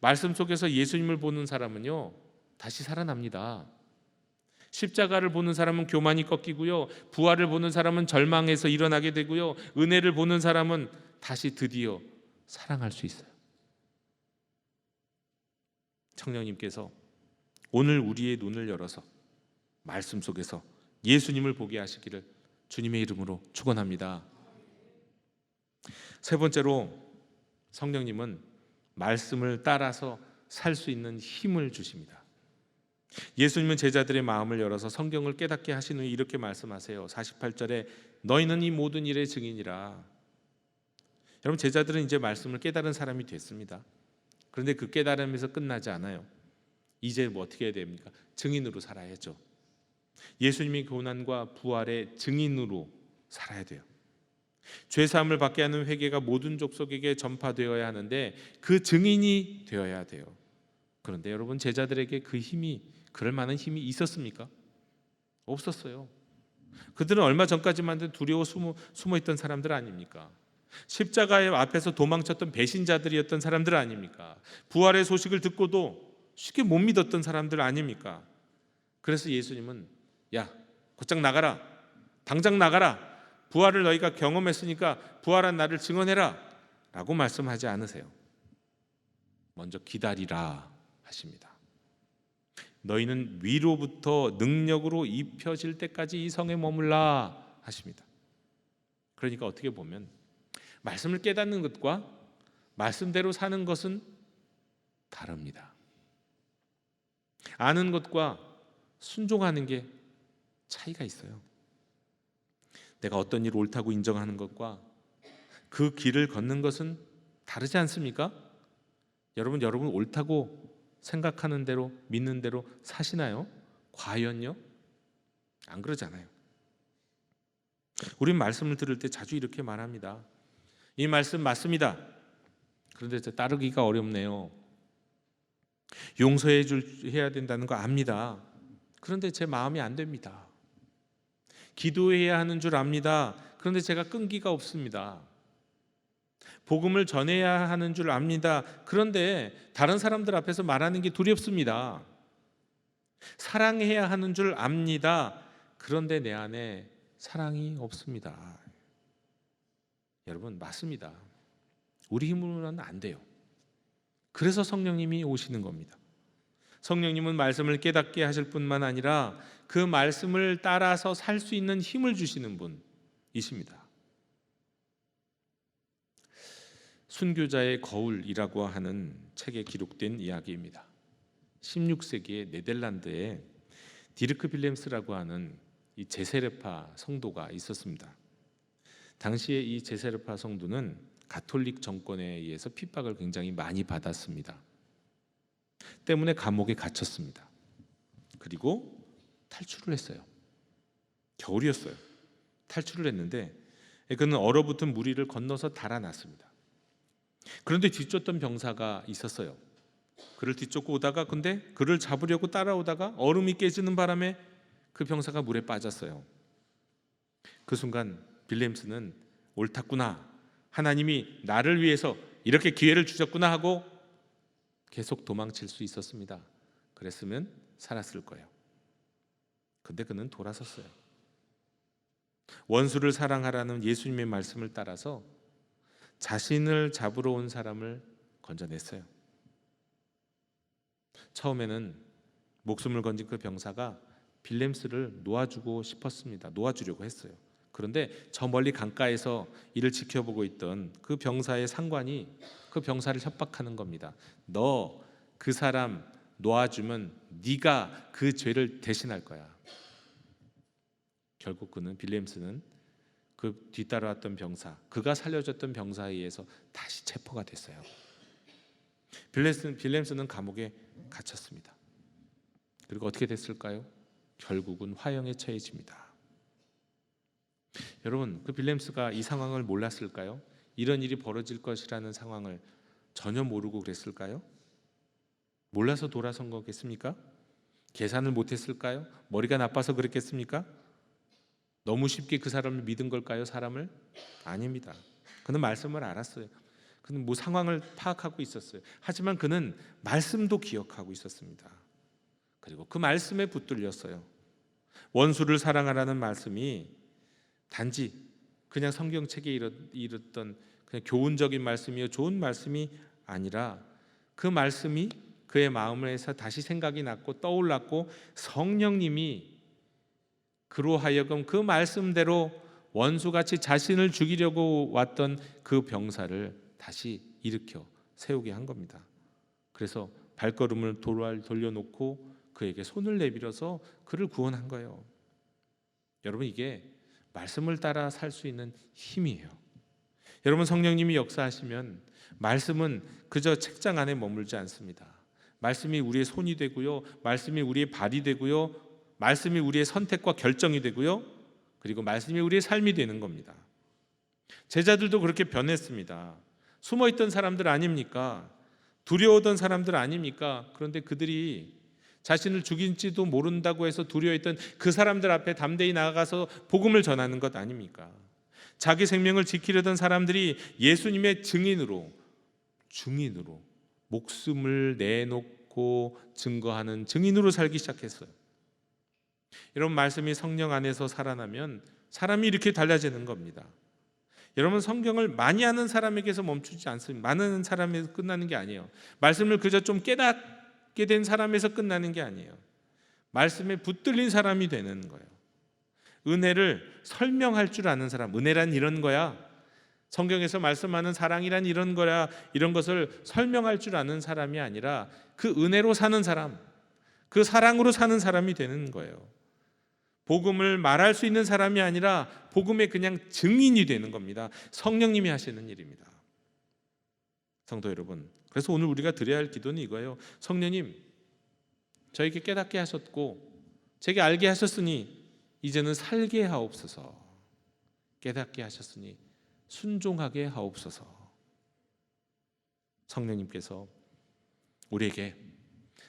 말씀 속에서 예수님을 보는 사람은요, 다시 살아납니다. 십자가를 보는 사람은 교만이 꺾이고요, 부활을 보는 사람은 절망에서 일어나게 되고요, 은혜를 보는 사람은 다시 드디어 사랑할 수 있어요. 성령님께서 오늘 우리의 눈을 열어서 말씀 속에서 예수님을 보게 하시기를 주님의 이름으로 축원합니다. 세 번째로, 성령님은 말씀을 따라서 살 수 있는 힘을 주십니다. 예수님은 제자들의 마음을 열어서 성경을 깨닫게 하신 후에 이렇게 말씀하세요. 48절에 너희는 이 모든 일의 증인이라. 여러분, 제자들은 이제 말씀을 깨달은 사람이 됐습니다. 그런데 그 깨달음에서 끝나지 않아요. 이제 뭐 어떻게 해야 됩니까? 증인으로 살아야죠. 예수님의 고난과 부활의 증인으로 살아야 돼요. 죄사함을 받게 하는 회개가 모든 족속에게 전파되어야 하는데 그 증인이 되어야 돼요. 그런데 여러분, 제자들에게 그 힘이, 그럴 만한 힘이 있었습니까? 없었어요. 그들은 얼마 전까지만 두려워 숨어있던 사람들 아닙니까? 십자가의 앞에서 도망쳤던 배신자들이었던 사람들 아닙니까? 부활의 소식을 듣고도 쉽게 못 믿었던 사람들 아닙니까? 그래서 예수님은 야, 곧장 나가라, 당장 나가라, 부활을 너희가 경험했으니까 부활한 나를 증언해라 라고 말씀하지 않으세요. 먼저 기다리라 하십니다. 너희는 위로부터 능력으로 입혀질 때까지 이 성에 머물라 하십니다. 그러니까 어떻게 보면 말씀을 깨닫는 것과 말씀대로 사는 것은 다릅니다. 아는 것과 순종하는 게 차이가 있어요. 내가 어떤 일을 옳다고 인정하는 것과 그 길을 걷는 것은 다르지 않습니까? 여러분 옳다고 생각하는 대로, 믿는 대로 사시나요? 과연요? 안 그러잖아요. 우린 말씀을 들을 때 자주 이렇게 말합니다. 이 말씀 맞습니다. 그런데 따르기가 어렵네요. 용서해야 된다는 거 압니다. 그런데 제 마음이 안 됩니다. 기도해야 하는 줄 압니다. 그런데 제가 끈기가 없습니다. 복음을 전해야 하는 줄 압니다. 그런데 다른 사람들 앞에서 말하는 게 두렵습니다. 사랑해야 하는 줄 압니다. 그런데 내 안에 사랑이 없습니다. 여러분, 맞습니다. 우리 힘으로는 안 돼요. 그래서 성령님이 오시는 겁니다. 성령님은 말씀을 깨닫게 하실 뿐만 아니라 그 말씀을 따라서 살 수 있는 힘을 주시는 분이십니다. 순교자의 거울이라고 하는 책에 기록된 이야기입니다. 16세기에 네덜란드에 디르크 빌렘스라고 하는 이 제세르파 성도가 있었습니다. 당시에 이 제세르파 성도는 가톨릭 정권에 의해서 핍박을 굉장히 많이 받았습니다. 때문에 감옥에 갇혔습니다. 그리고 탈출을 했어요. 겨울이었어요. 탈출을 했는데 그는 얼어붙은 무리를 건너서 달아났습니다. 그런데 뒤쫓던 병사가 있었어요. 그를 뒤쫓고 오다가 근데 그를 잡으려고 따라오다가 얼음이 깨지는 바람에 그 병사가 물에 빠졌어요. 그 순간 빌렘스는 옳았구나, 하나님이 나를 위해서 이렇게 기회를 주셨구나 하고 계속 도망칠 수 있었습니다. 그랬으면 살았을 거예요. 근데 그는 돌아섰어요. 원수를 사랑하라는 예수님의 말씀을 따라서 자신을 잡으러 온 사람을 건져냈어요. 처음에는 목숨을 건진 그 병사가 빌렘스를 놓아주고 싶었습니다. 놓아주려고 했어요. 그런데 저 멀리 강가에서 이를 지켜보고 있던 그 병사의 상관이 그 병사를 협박하는 겁니다. 너 그 사람 놓아주면 네가 그 죄를 대신할 거야. 결국 그는 빌렘스는 그 뒤따라왔던 병사, 그가 살려줬던 병사에 의해서 다시 체포가 됐어요. 빌렘스는 감옥에 갇혔습니다. 그리고 어떻게 됐을까요? 결국은 화형에 처해집니다. 여러분, 그 빌렘스가 이 상황을 몰랐을까요? 이런 일이 벌어질 것이라는 상황을 전혀 모르고 그랬을까요? 몰라서 돌아선 거겠습니까? 계산을 못했을까요? 머리가 나빠서 그랬겠습니까? 너무 쉽게 그 사람을 믿은 걸까요? 사람을? 아닙니다. 그는 말씀을 알았어요. 그는 뭐 상황을 파악하고 있었어요. 하지만 그는 말씀도 기억하고 있었습니다. 그리고 그 말씀에 붙들렸어요. 원수를 사랑하라는 말씀이 단지 그냥 성경책에 이르던 그냥 교훈적인 말씀이요, 좋은 말씀이 아니라 그 말씀이 그의 마음에서 다시 생각이 났고 떠올랐고 성령님이 그로 하여금 그 말씀대로 원수같이 자신을 죽이려고 왔던 그 병사를 다시 일으켜 세우게 한 겁니다. 그래서 발걸음을 돌려놓고 그에게 손을 내밀어서 그를 구원한 거예요. 여러분, 이게 말씀을 따라 살 수 있는 힘이에요. 여러분, 성령님이 역사하시면 말씀은 그저 책장 안에 머물지 않습니다. 말씀이 우리의 손이 되고요, 말씀이 우리의 발이 되고요, 말씀이 우리의 선택과 결정이 되고요, 그리고 말씀이 우리의 삶이 되는 겁니다. 제자들도 그렇게 변했습니다. 숨어있던 사람들 아닙니까? 두려워하던 사람들 아닙니까? 그런데 그들이 자신을 죽일지도 모른다고 해서 두려워했던 그 사람들 앞에 담대히 나아가서 복음을 전하는 것 아닙니까? 자기 생명을 지키려던 사람들이 예수님의 증인으로 목숨을 내놓고 증거하는 증인으로 살기 시작했어요. 여러분, 말씀이 성령 안에서 살아나면 사람이 이렇게 달라지는 겁니다. 여러분, 성경을 많이 아는 사람에게서 멈추지 않습니다. 많은 사람에서 끝나는 게 아니에요. 말씀을 그저 좀 깨닫게 된 사람에서 끝나는 게 아니에요. 말씀에 붙들린 사람이 되는 거예요. 은혜를 설명할 줄 아는 사람, 은혜란 이런 거야, 성경에서 말씀하는 사랑이란 이런 거야, 이런 것을 설명할 줄 아는 사람이 아니라 그 은혜로 사는 사람, 그 사랑으로 사는 사람이 되는 거예요. 복음을 말할 수 있는 사람이 아니라 복음의 그냥 증인이 되는 겁니다. 성령님이 하시는 일입니다. 성도 여러분, 그래서 오늘 우리가 드려야 할 기도는 이거예요. 성령님, 저에게 깨닫게 하셨고 제게 알게 하셨으니 이제는 살게 하옵소서. 깨닫게 하셨으니 순종하게 하옵소서. 성령님께서 우리에게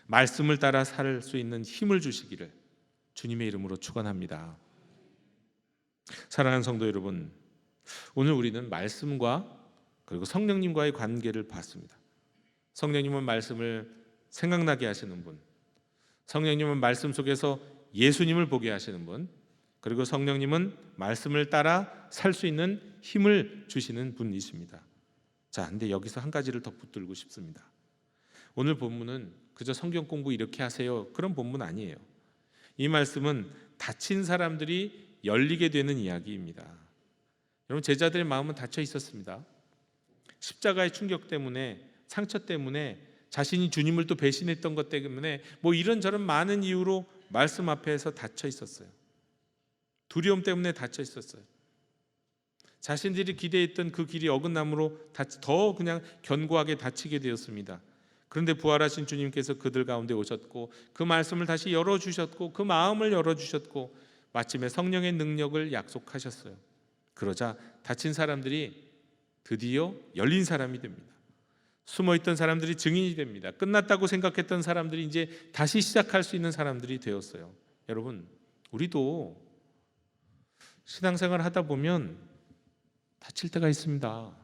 말씀을 따라 살 수 있는 힘을 주시기를 주님의 이름으로 축원합니다. 사랑하는 성도 여러분, 오늘 우리는 말씀과 그리고 성령님과의 관계를 봤습니다. 성령님은 말씀을 생각나게 하시는 분, 성령님은 말씀 속에서 예수님을 보게 하시는 분, 그리고 성령님은 말씀을 따라 살 수 있는 힘을 주시는 분이십니다. 자, 근데 여기서 한 가지를 더 붙들고 싶습니다. 오늘 본문은 그저 성경 공부 이렇게 하세요, 그런 본문 아니에요. 이 말씀은 다친 사람들이 열리게 되는 이야기입니다. 여러분, 제자들의 마음은 닫혀 있었습니다. 십자가의 충격 때문에, 상처 때문에, 자신이 주님을 또 배신했던 것 때문에 뭐 이런저런 많은 이유로 말씀 앞에서 닫혀 있었어요. 두려움 때문에 닫혀 있었어요. 자신들이 기대했던 그 길이 어긋남으로 더 그냥 견고하게 닫히게 되었습니다. 그런데 부활하신 주님께서 그들 가운데 오셨고 그 말씀을 다시 열어주셨고 그 마음을 열어주셨고 마침내 성령의 능력을 약속하셨어요. 그러자 닫힌 사람들이 드디어 열린 사람이 됩니다. 숨어있던 사람들이 증인이 됩니다. 끝났다고 생각했던 사람들이 이제 다시 시작할 수 있는 사람들이 되었어요. 여러분, 우리도 신앙생활 하다 보면 다칠 때가 있습니다.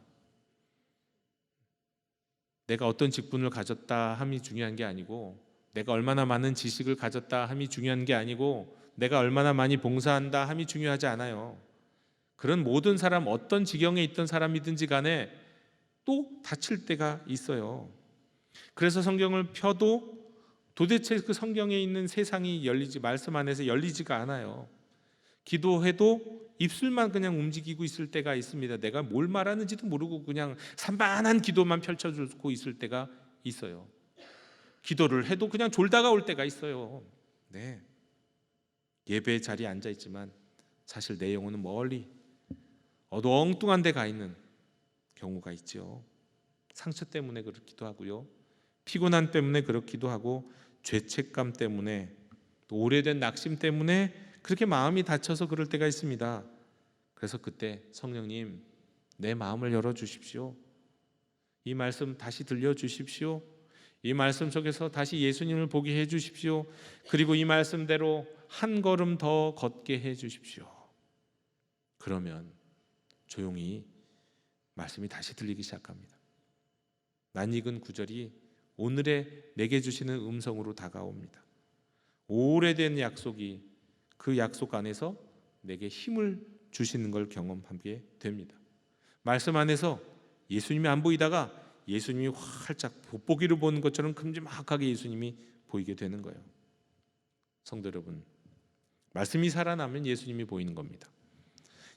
내가 어떤 직분을 가졌다 함이 중요한 게 아니고, 내가 얼마나 많은 지식을 가졌다 함이 중요한 게 아니고, 내가 얼마나 많이 봉사한다 함이 중요하지 않아요. 그런 모든 사람, 어떤 지경에 있던 사람이든지 간에 또 다칠 때가 있어요. 그래서 성경을 펴도 도대체 그 성경에 있는 세상이 열리지, 말씀 안에서 열리지가 않아요. 기도해도 입술만 그냥 움직이고 있을 때가 있습니다. 내가 뭘 말하는지도 모르고 그냥 산만한 기도만 펼쳐주고 있을 때가 있어요. 기도를 해도 그냥 졸다가 올 때가 있어요. 네. 예배 자리에 앉아 있지만 사실 내 영혼은 멀리 어두엉뚱한 데 가 있는 경우가 있죠. 상처 때문에 그렇기도 하고요, 피곤함 때문에 그렇기도 하고, 죄책감 때문에, 또 오래된 낙심 때문에 그렇게 마음이 다쳐서 그럴 때가 있습니다. 그래서 그때 성령님, 내 마음을 열어주십시오. 이 말씀 다시 들려주십시오. 이 말씀 속에서 다시 예수님을 보게 해주십시오. 그리고 이 말씀대로 한 걸음 더 걷게 해주십시오. 그러면 조용히 말씀이 다시 들리기 시작합니다. 낯익은 구절이 오늘의 내게 주시는 음성으로 다가옵니다. 오래된 약속이 그 약속 안에서 내게 힘을 주시는 걸 경험하게 됩니다. 말씀 안에서 예수님이 안 보이다가 예수님이 활짝 돋보기를 보는 것처럼 큼지막하게 예수님이 보이게 되는 거예요. 성도 여러분, 말씀이 살아나면 예수님이 보이는 겁니다.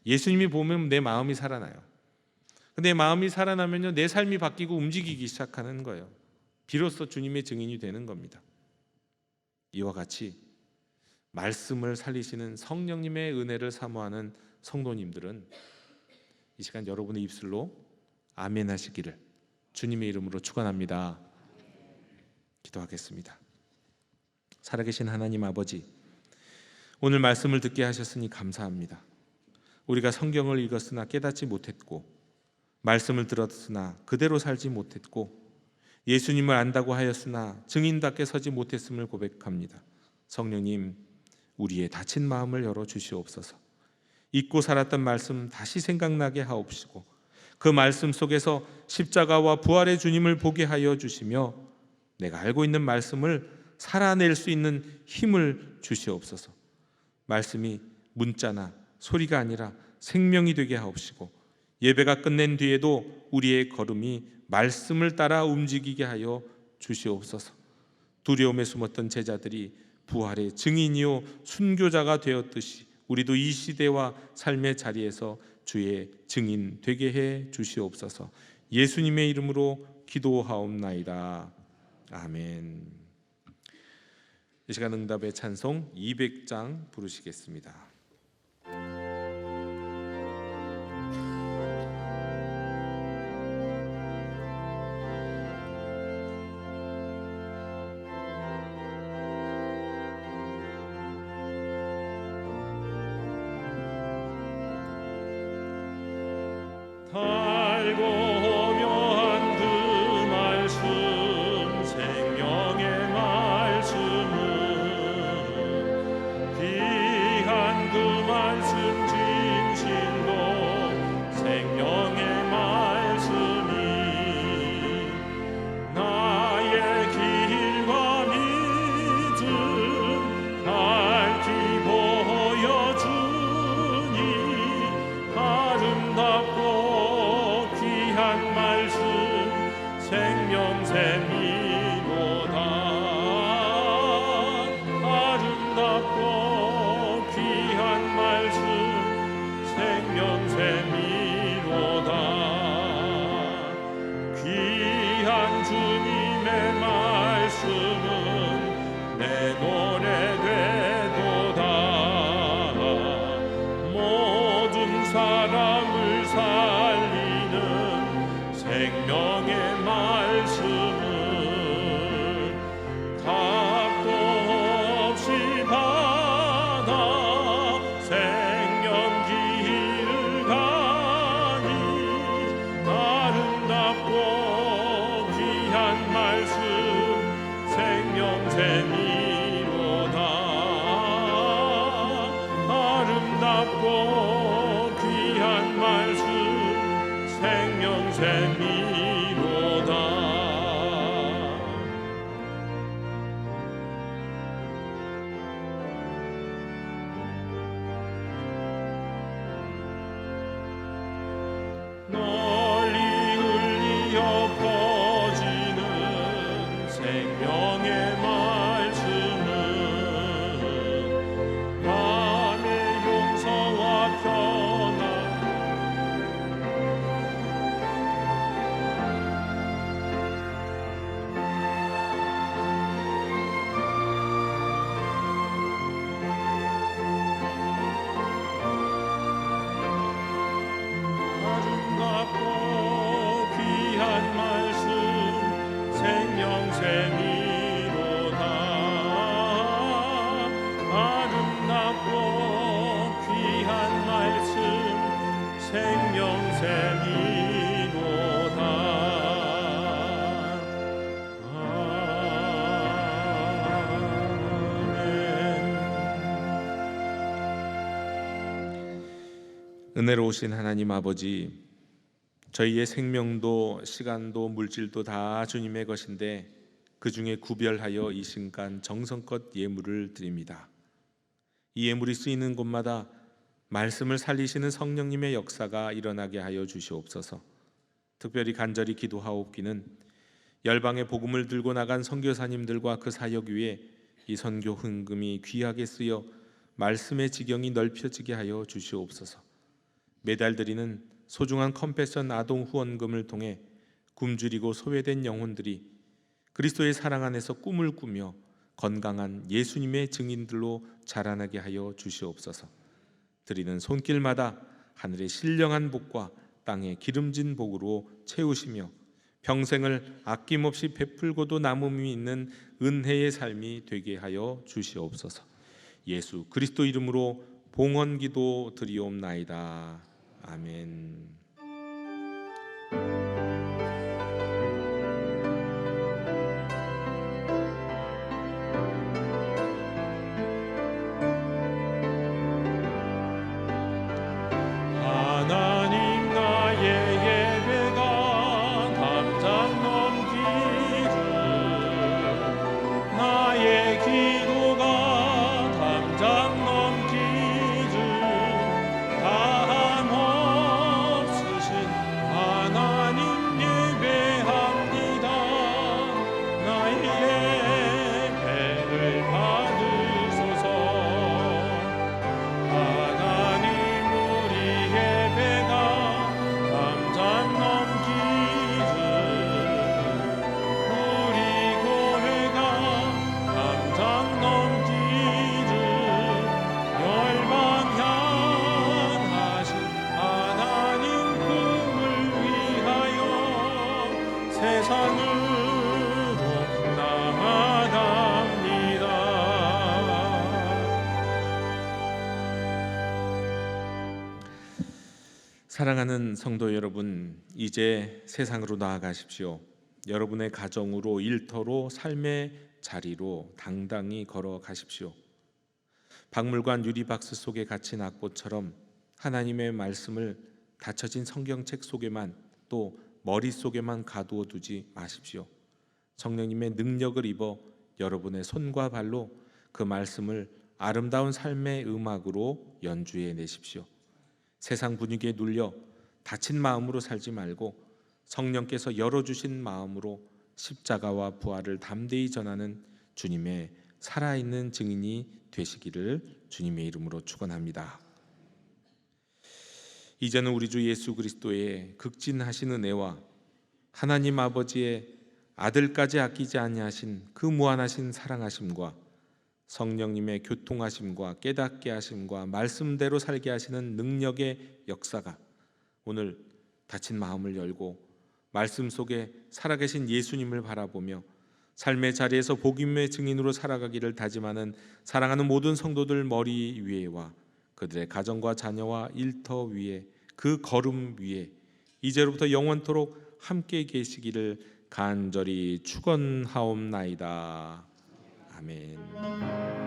예수님이 보면 내 마음이 살아나요. 내 마음이 살아나면요, 내 삶이 바뀌고 움직이기 시작하는 거예요. 비로소 주님의 증인이 되는 겁니다. 이와 같이 말씀을 살리시는 성령님의 은혜를 사모하는 성도님들은 이 시간 여러분의 입술로 아멘 하시기를 주님의 이름으로 축원합니다. 기도하겠습니다. 살아계신 하나님 아버지, 오늘 말씀을 듣게 하셨으니 감사합니다. 우리가 성경을 읽었으나 깨닫지 못했고, 말씀을 들었으나 그대로 살지 못했고, 예수님을 안다고 하였으나 증인답게 서지 못했음을 고백합니다. 성령님, 우리의 닫힌 마음을 열어주시옵소서. 잊고 살았던 말씀 다시 생각나게 하옵시고, 그 말씀 속에서 십자가와 부활의 주님을 보게 하여 주시며 내가 알고 있는 말씀을 살아낼 수 있는 힘을 주시옵소서. 말씀이 문자나 소리가 아니라 생명이 되게 하옵시고, 예배가 끝낸 뒤에도 우리의 걸음이 말씀을 따라 움직이게 하여 주시옵소서. 두려움에 숨었던 제자들이 부활의 증인이요 순교자가 되었듯이 우리도 이 시대와 삶의 자리에서 주의 증인 되게 해 주시옵소서. 예수님의 이름으로 기도하옵나이다. 아멘. 이 시간 응답의 찬송 200장 부르시겠습니다. 달고 오면 그 말씀, 생명의 말씀은 귀한 그 말씀 진실로 생명의 말씀이 나의 길과 믿음 밝히 보여주니 아름답고 사람을 살리는 생명의 말씀을 값도 없이 받아 생명길을 가니 아름답고 귀한 말씀 생명샘이로다. 아름답고 귀한 말씀 생명샘이로다. 널리 울리어 퍼지는 생명의 말씀은 마음의 용서와 평안 아름답고 귀한 말씀 생명샘이로다. 아름답고 귀한 말씀 생명샘이로다. 아멘. 은혜로우신 하나님 아버지, 저희의 생명도 시간도 물질도 다 주님의 것인데 그 중에 구별하여 이 순간 정성껏 예물을 드립니다. 이 예물이 쓰이는 곳마다 말씀을 살리시는 성령님의 역사가 일어나게 하여 주시옵소서. 특별히 간절히 기도하옵기는 열방의 복음을 들고 나간 선교사님들과 그 사역 위에 이 선교 헌금이 귀하게 쓰여 말씀의 지경이 넓혀지게 하여 주시옵소서. 매달 드리는 소중한 컴패션 아동 후원금을 통해 굶주리고 소외된 영혼들이 그리스도의 사랑 안에서 꿈을 꾸며 건강한 예수님의 증인들로 자라나게 하여 주시옵소서. 드리는 손길마다 하늘의 신령한 복과 땅의 기름진 복으로 채우시며 평생을 아낌없이 베풀고도 남음이 있는 은혜의 삶이 되게 하여 주시옵소서. 예수 그리스도 이름으로 봉헌기도 드리옵나이다. 아멘. 하나님 나의 예배가 담장 넘기를 나의 기도가 담장 넘기를 다한 없으신 하나님 예배합니다. 나의 예배를 받으소서. 하나님 우리 예배가 담장 넘기를 우리 교회가 담장 넘기를 열방 향하신 하나님 꿈을 위하여 세상으로 나아갑니다. 사랑하는 성도 여러분, 이제 세상으로 나아가십시오. 여러분의 가정으로, 일터로, 삶의 자리로 당당히 걸어가십시오. 박물관 유리박스 속에 갇힌 악보처럼 하나님의 말씀을 닫혀진 성경책 속에만, 또 머릿속에만 가두어 두지 마십시오. 성령님의 능력을 입어 여러분의 손과 발로 그 말씀을 아름다운 삶의 음악으로 연주해 내십시오. 세상 분위기에 눌려 닫힌 마음으로 살지 말고 성령께서 열어주신 마음으로 십자가와 부활을 담대히 전하는 주님의 살아있는 증인이 되시기를 주님의 이름으로 축원합니다. 이제는 우리 주 예수 그리스도의 극진하신 은혜와 하나님 아버지의 아들까지 아끼지 아니하신 그 무한하신 사랑하심과 성령님의 교통하심과 깨닫게 하심과 말씀대로 살게 하시는 능력의 역사가 오늘 닫힌 마음을 열고 말씀 속에 살아계신 예수님을 바라보며 삶의 자리에서 복음의 증인으로 살아가기를 다짐하는 사랑하는 모든 성도들 머리 위에와 그들의 가정과 자녀와 일터 위에 그 걸음 위에 이제로부터 영원토록 함께 계시기를 간절히 축원하옵나이다. 아멘.